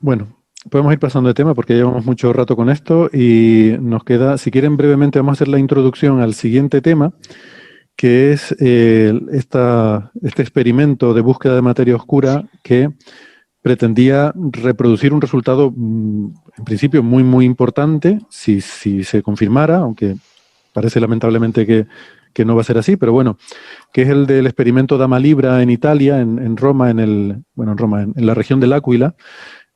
Bueno, podemos ir pasando de tema porque llevamos mucho rato con esto y nos queda, si quieren brevemente, vamos a hacer la introducción al siguiente tema, que es este experimento de búsqueda de materia oscura que pretendía reproducir un resultado, en principio, muy, muy importante, si se confirmara, aunque parece lamentablemente que no va a ser así, pero bueno, que es el del experimento Dama Libra en Italia, en Roma, en la región del Áquila,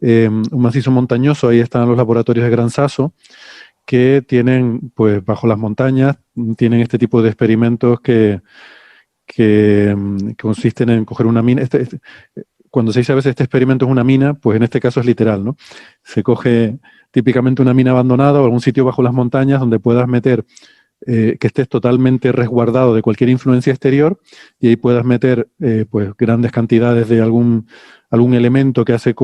un macizo montañoso. Ahí están los laboratorios de Gran Sasso, que tienen, pues bajo las montañas, tienen este tipo de experimentos que consisten en coger una mina. Cuando se dice a veces este experimento es una mina, pues en este caso es literal, ¿no? Se coge típicamente una mina abandonada o algún sitio bajo las montañas donde puedas meter, que estés totalmente resguardado de cualquier influencia exterior, y ahí puedas meter pues grandes cantidades de algún elemento que hace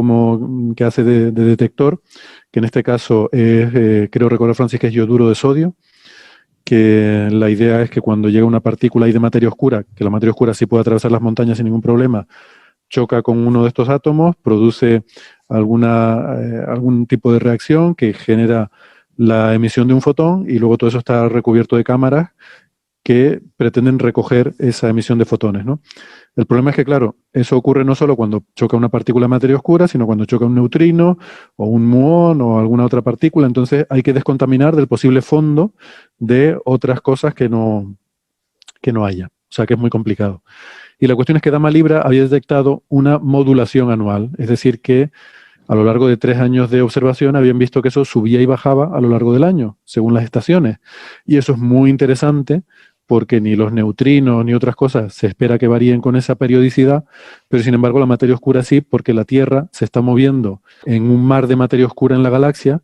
de detector, que en este caso es, creo recordar, Francis, que es yoduro de sodio, que la idea es que cuando llega una partícula ahí de materia oscura, que la materia oscura sí puede atravesar las montañas sin ningún problema, choca con uno de estos átomos, produce algún tipo de reacción que genera la emisión de un fotón, y luego todo eso está recubierto de cámaras que pretenden recoger esa emisión de fotones, ¿no? El problema es que, claro, eso ocurre no solo cuando choca una partícula de materia oscura, sino cuando choca un neutrino o un muón o alguna otra partícula. Entonces hay que descontaminar del posible fondo de otras cosas que no haya. O sea que es muy complicado. Y la cuestión es que Dama Libra había detectado una modulación anual, es decir, que a lo largo de 3 años de observación habían visto que eso subía y bajaba a lo largo del año, según las estaciones. Y eso es muy interesante porque ni los neutrinos ni otras cosas se espera que varíen con esa periodicidad, pero sin embargo la materia oscura sí, porque la Tierra se está moviendo en un mar de materia oscura en la galaxia.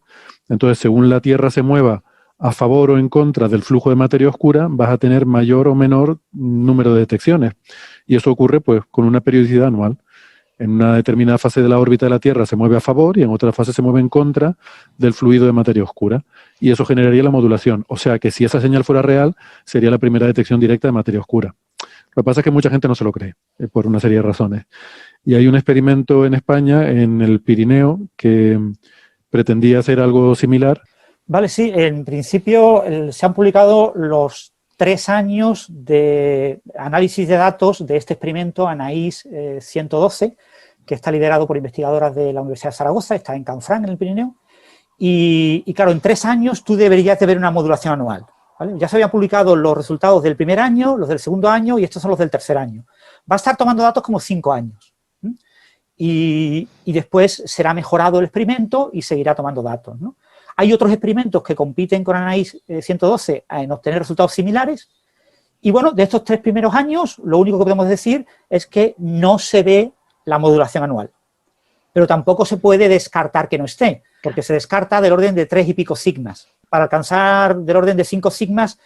Entonces, según la Tierra se mueva a favor o en contra del flujo de materia oscura, vas a tener mayor o menor número de detecciones. Y eso ocurre pues con una periodicidad anual. En una determinada fase de la órbita de la Tierra se mueve a favor y en otra fase se mueve en contra del fluido de materia oscura. Y eso generaría la modulación. O sea que si esa señal fuera real, sería la primera detección directa de materia oscura. Lo que pasa es que mucha gente no se lo cree, por una serie de razones. Y hay un experimento en España, en el Pirineo, que pretendía hacer algo similar. Vale, sí, en principio se han publicado los 3 años de análisis de datos de este experimento ANAIS 112, que está liderado por investigadoras de la Universidad de Zaragoza, está en Canfranc, en el Pirineo, y claro, en 3 años tú deberías de ver una modulación anual, ¿vale? Ya se habían publicado los resultados del primer año, los del segundo año, y estos son los del tercer año. Va a estar tomando datos como 5 años, y después será mejorado el experimento y seguirá tomando datos, ¿no? Hay otros experimentos que compiten con ANAIS 112 en obtener resultados similares. Y bueno, de estos 3 primeros años, lo único que podemos decir es que no se ve la modulación anual. Pero tampoco se puede descartar que no esté, porque se descarta del orden de 3 y pico sigmas. Para alcanzar del orden de 5 sigmas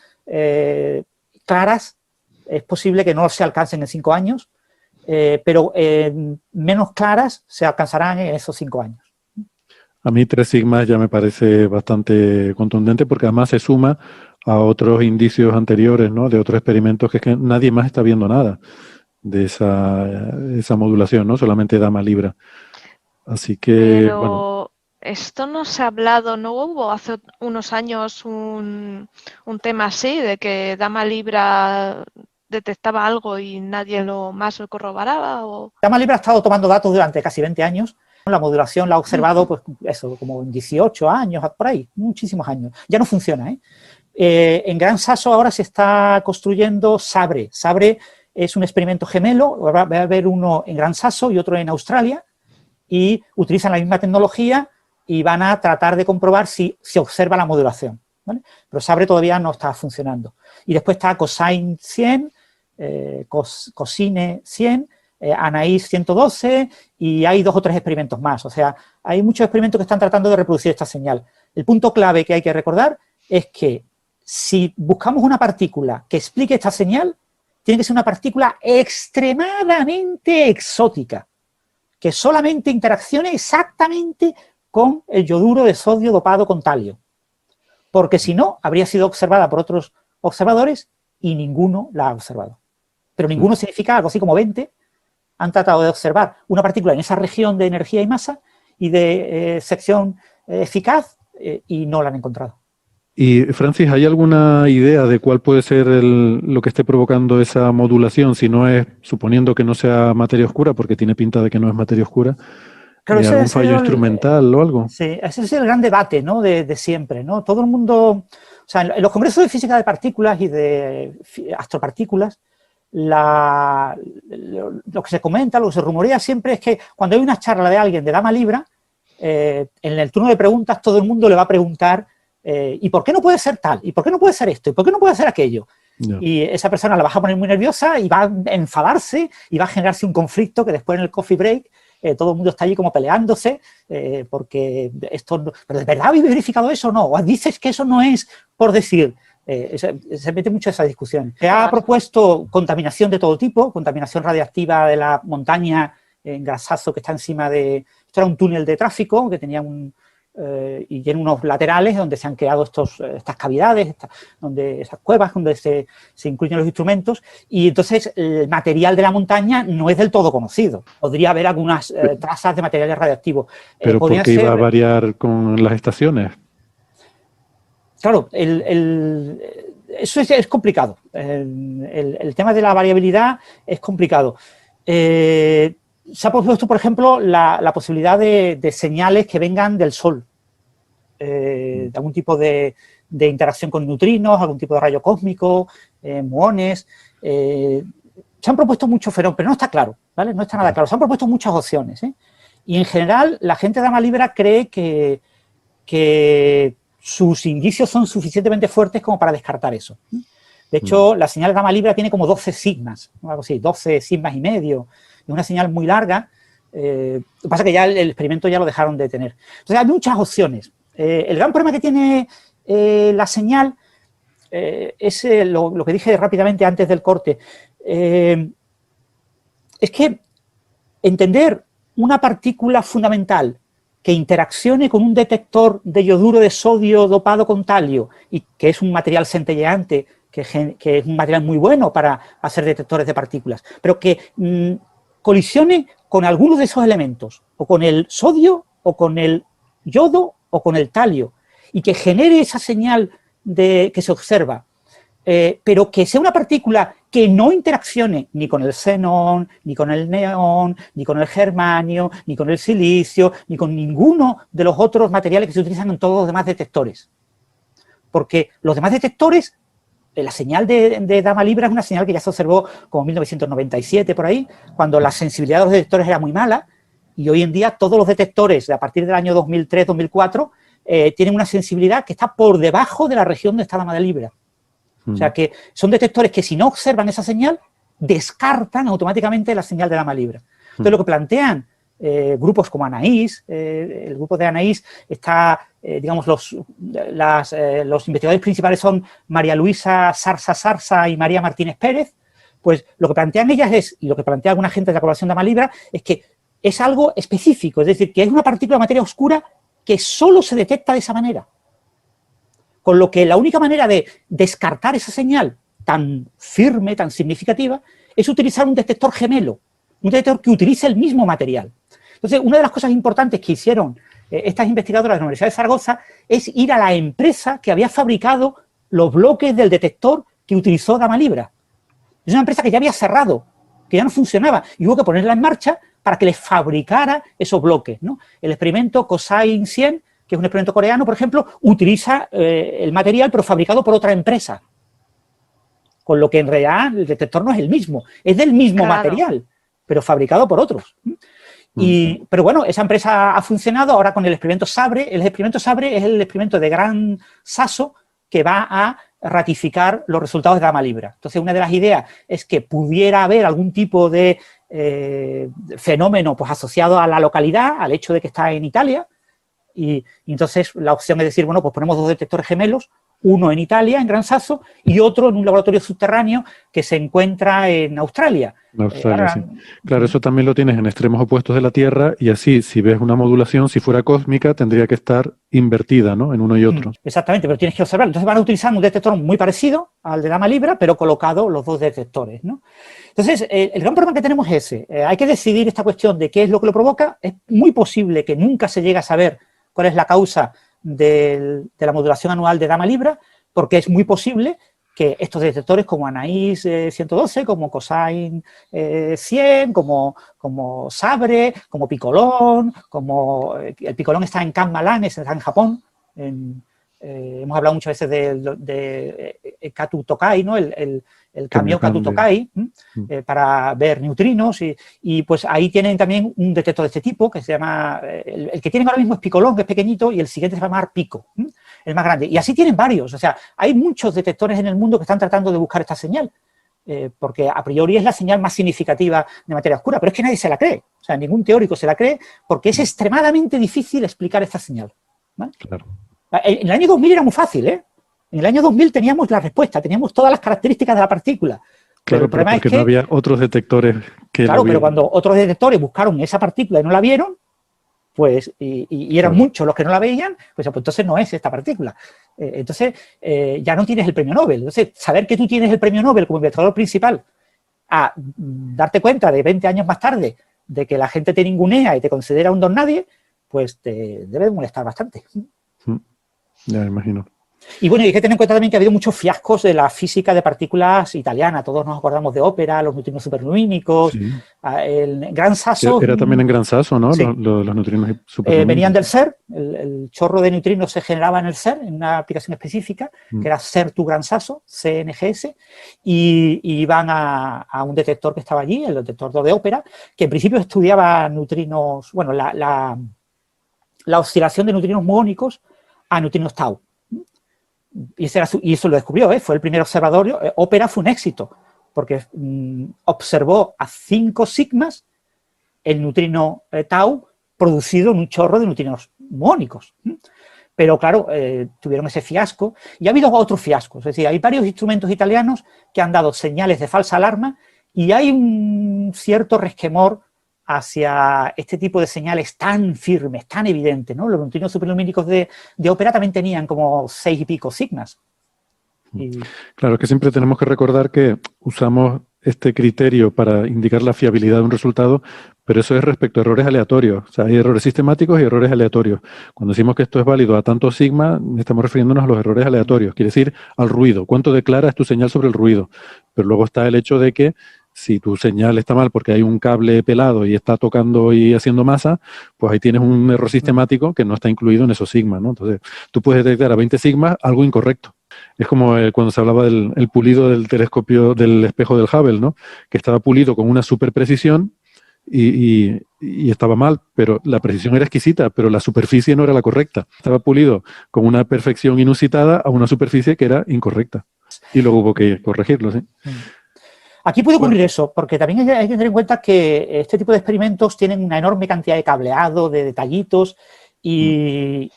claras, es posible que no se alcancen en 5 años, pero menos claras se alcanzarán en esos 5 años. A mí 3 sigmas ya me parece bastante contundente, porque además se suma a otros indicios anteriores, ¿no? De otros experimentos, que es que nadie más está viendo nada de esa modulación, ¿no? Solamente Dama Libra. Así que, Pero bueno. esto no se ha hablado, ¿no hubo hace unos años un tema así, de que Dama Libra detectaba algo y nadie más lo corroboraba? ¿O? Dama Libra ha estado tomando datos durante casi 20 años. La modulación la ha observado, pues eso, como en 18 años, por ahí, muchísimos años. Ya no funciona, ¿eh? En Gran Sasso ahora se está construyendo SABRE. SABRE es un experimento gemelo, va a haber uno en Gran Sasso y otro en Australia, y utilizan la misma tecnología y van a tratar de comprobar si se observa la modulación, ¿vale? Pero SABRE todavía no está funcionando. Y después está COSINE 100, COSINE 100, ANAIS 112, y hay 2 o 3 experimentos más. O sea, hay muchos experimentos que están tratando de reproducir esta señal. El punto clave que hay que recordar es que si buscamos una partícula que explique esta señal, tiene que ser una partícula extremadamente exótica, que solamente interaccione exactamente con el yoduro de sodio dopado con talio. Porque si no, habría sido observada por otros observadores y ninguno la ha observado. Pero ninguno significa algo así como 20. Han tratado de observar una partícula en esa región de energía y masa y de sección eficaz y no la han encontrado. Y, Francis, ¿hay alguna idea de cuál puede ser lo que esté provocando esa modulación? Si no es, suponiendo que no sea materia oscura, porque tiene pinta de que no es materia oscura, Claro, ¿algún fallo instrumental o algo? Sí, ese es el gran debate, ¿no? de siempre, ¿no? Todo el mundo, o sea, en los congresos de física de partículas y de astropartículas, lo que se comenta, lo que se rumorea siempre es que cuando hay una charla de alguien de Dama Libra, en el turno de preguntas todo el mundo le va a preguntar ¿y por qué no puede ser tal? ¿Y por qué no puede ser esto? ¿Y por qué no puede ser aquello? No. Y esa persona la va a poner muy nerviosa y va a enfadarse y va a generarse un conflicto que después en el coffee break todo el mundo está allí como peleándose porque esto no, ¿pero de verdad habéis verificado eso o no? ¿O dices que eso no es por decir? Se mete mucho esa discusión. Se ha propuesto contaminación de todo tipo, contaminación radiactiva de la montaña en Grasazo que está encima de... Esto era un túnel de tráfico que tenía y tiene unos laterales donde se han creado estas cavidades, esas cuevas donde se incluyen los instrumentos, y entonces el material de la montaña no es del todo conocido. Podría haber algunas trazas de materiales radioactivos. ¿Pero por qué iba a variar con las estaciones? Claro, eso es complicado. El tema de la variabilidad es complicado. Se ha propuesto, por ejemplo, la posibilidad de señales que vengan del Sol, de algún tipo de interacción con neutrinos, algún tipo de rayo cósmico, muones. Se han propuesto muchos fenómenos, pero no está claro, ¿vale? No está nada claro. Se han propuesto muchas opciones, ¿eh? Y en general la gente de Dama Libra cree que sus indicios son suficientemente fuertes como para descartar eso. De hecho, la señal de Dama Libra tiene como 12 sigmas, algo así, 12 sigmas y medio. Es una señal muy larga. Lo que pasa es que ya el experimento ya lo dejaron de tener. Entonces, hay muchas opciones. El gran problema que tiene la señal es lo que dije rápidamente antes del corte. Es que entender una partícula fundamental que interaccione con un detector de yoduro de sodio dopado con talio, y que es un material centelleante, que es un material muy bueno para hacer detectores de partículas, pero que colisione con algunos de esos elementos, o con el sodio, o con el yodo, o con el talio, y que genere esa señal que se observa, pero que sea una partícula que no interaccione ni con el xenón, ni con el neón, ni con el germanio, ni con el silicio, ni con ninguno de los otros materiales que se utilizan en todos los demás detectores. Porque los demás detectores, la señal de Dama Libra es una señal que ya se observó como en 1997 por ahí, cuando la sensibilidad de los detectores era muy mala, y hoy en día todos los detectores a partir del año 2003-2004 tienen una sensibilidad que está por debajo de la región donde está Dama Libra. O sea que son detectores que si no observan esa señal, descartan automáticamente la señal de Dama Libra. Entonces lo que plantean grupos como Anaís, el grupo de Anaís está, digamos, los investigadores principales son María Luisa Sarsa y María Martínez Pérez. Pues lo que plantean ellas y lo que plantea alguna gente de la colaboración de Dama Libra es que es algo específico, es decir, que es una partícula de materia oscura que solo se detecta de esa manera. Con lo que la única manera de descartar esa señal tan firme, tan significativa, es utilizar un detector gemelo, un detector que utilice el mismo material. Entonces, una de las cosas importantes que hicieron estas investigadoras de la Universidad de Zaragoza es ir a la empresa que había fabricado los bloques del detector que utilizó Dama Libra. Es una empresa que ya había cerrado, que ya no funcionaba, y hubo que ponerla en marcha para que les fabricara esos bloques, ¿no? El experimento COSAIN 100, que es un experimento coreano, por ejemplo, utiliza el material pero fabricado por otra empresa. Con lo que en realidad el detector no es el mismo, es del mismo material, pero fabricado por otros. Pero bueno, esa empresa ha funcionado ahora con el experimento SABRE. El experimento SABRE es el experimento de gran saso que va a ratificar los resultados de Dama Libra. Entonces, una de las ideas es que pudiera haber algún tipo de fenómeno pues, asociado a la localidad, al hecho de que está en Italia, y entonces la opción es decir, bueno, pues ponemos dos detectores gemelos, uno en Italia, en Gran Sasso, y otro en un laboratorio subterráneo que se encuentra en Australia. En Australia, sí. Claro, eso también lo tienes en extremos opuestos de la Tierra y así, si ves una modulación, si fuera cósmica, tendría que estar invertida, ¿no? En uno y otro. Exactamente, pero tienes que observarlo. Entonces van a utilizar un detector muy parecido al de Dama Libra, pero colocado los dos detectores, ¿no? Entonces, el gran problema que tenemos es ese. Hay que decidir esta cuestión de qué es lo que lo provoca. Es muy posible que nunca se llegue a saber cuál es la causa de la modulación anual de Dama Libra, porque es muy posible que estos detectores como Anaïs 112, como Cosine 100, como Sabre, como Picolón, como el Picolón está en Kanmalan, está en Japón. Hemos hablado muchas veces de Katu Tokai, ¿no? El camión Katu Tokai, para ver neutrinos, y pues ahí tienen también un detector de este tipo que se llama, el que tienen ahora mismo es Picolón, que es pequeñito, y el siguiente se va a llamar Pico, el más grande. Y así tienen varios, o sea, hay muchos detectores en el mundo que están tratando de buscar esta señal, porque a priori es la señal más significativa de materia oscura, pero es que nadie se la cree, o sea, ningún teórico se la cree, porque es extremadamente difícil explicar esta señal, ¿vale? Claro. En el año 2000 era muy fácil, ¿eh? En el año 2000 teníamos la respuesta, teníamos todas las características de la partícula. Claro, pero el problema porque es que, no había otros detectores que claro, lo pero vieran. cuando otros detectores buscaron esa partícula y no la vieron, pues, y eran Claro. muchos los que no la veían, pues entonces no es esta partícula. Entonces, ya no tienes el premio Nobel. Entonces, saber que tú tienes el premio Nobel como investigador principal, a darte cuenta de 20 años más tarde de que la gente te ningunea y te considera un don nadie, pues te debe molestar bastante. Ya me imagino. Y bueno, hay que tener en cuenta también que ha habido muchos fiascos de la física de partículas italiana. Todos nos acordamos de Opera, los neutrinos superlumínicos, Sí. el Gran Sasso. Era también en Gran Sasso, ¿no? Sí. Los neutrinos superlumínicos. Venían del CERN, el chorro de neutrinos se generaba en el CERN, en una aplicación específica, que era CERN-2 Gran Sasso, CNGS, y iban a un detector que estaba allí, el detector de Opera, que en principio estudiaba neutrinos, bueno, la oscilación de neutrinos muónicos a neutrinos tau. Y eso lo descubrió, fue el primer observatorio. Opera fue un éxito, porque observó a 5 sigmas el neutrino tau producido en un chorro de neutrinos muónicos. Pero claro, tuvieron ese fiasco, y ha habido otros fiascos. Es decir, hay varios instrumentos italianos que han dado señales de falsa alarma, y hay un cierto resquemor hacia este tipo de señales tan firmes, tan evidentes, ¿no? Los neutrinos superlumínicos de Opera también tenían como 6 y pico sigmas. Claro, es que siempre tenemos que recordar que usamos este criterio para indicar la fiabilidad de un resultado, pero eso es respecto a errores aleatorios. O sea, hay errores sistemáticos y errores aleatorios. Cuando decimos que esto es válido a tanto sigma, estamos refiriéndonos a los errores aleatorios, quiere decir al ruido. ¿Cuánto declaras tu señal sobre el ruido? Pero luego está el hecho de que si tu señal está mal porque hay un cable pelado y está tocando y haciendo masa, pues ahí tienes un error sistemático que no está incluido en esos sigmas, ¿no? Entonces, tú puedes detectar a 20 sigmas algo incorrecto. Es como cuando se hablaba del pulido del telescopio, del espejo del Hubble, ¿no? Que estaba pulido con una super precisión y estaba mal, pero la precisión era exquisita, pero la superficie no era la correcta. Estaba pulido con una perfección inusitada a una superficie que era incorrecta. Y luego hubo que corregirlo, ¿sí? Aquí puede ocurrir eso, porque también hay que tener en cuenta que este tipo de experimentos tienen una enorme cantidad de cableado, de detallitos, y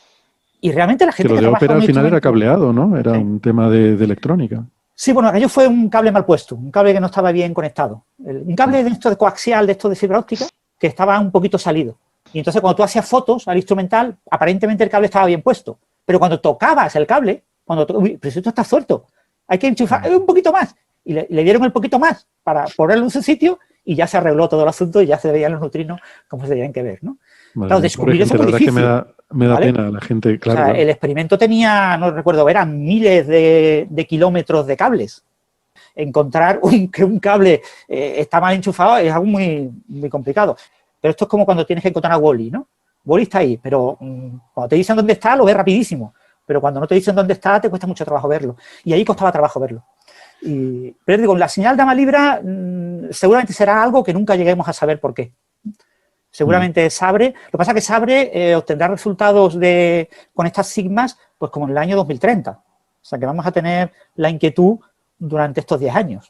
realmente la gente que lo que de trabaja Opera en un al final era instrumento... cableado, ¿no? Era Sí. un tema de electrónica. Sí, bueno, aquello fue un cable mal puesto, un cable que no estaba bien conectado. Un cable de esto de coaxial, de esto de fibra óptica, que estaba un poquito salido. Y entonces cuando tú hacías fotos al instrumental, aparentemente el cable estaba bien puesto. Pero cuando tocabas el cable, uy, pero esto está suelto, hay que enchufar un poquito más. Y le dieron el poquito más para ponerlo en su sitio, y ya se arregló todo el asunto y ya se veían los neutrinos como se tenían que ver, ¿no? Madre Claro, mía, descubrir eso es la muy verdad difícil. es que me da ¿vale? pena a la gente, claro. O sea, claro. el experimento tenía, no recuerdo, eran miles de kilómetros de cables. Encontrar que un cable está mal enchufado es algo muy, muy complicado. Pero esto es como cuando tienes que encontrar a Wall-E, ¿no? Wall-E está ahí, pero cuando te dicen dónde está, lo ves rapidísimo. Pero cuando no te dicen dónde está, te cuesta mucho trabajo verlo. Y ahí costaba trabajo verlo. Pero digo, la señal Dama Libra seguramente será algo que nunca lleguemos a saber por qué. Seguramente Sabre, lo que pasa es que Sabre obtendrá resultados con estas sigmas pues como en el año 2030. O sea que vamos a tener la inquietud durante estos 10 años.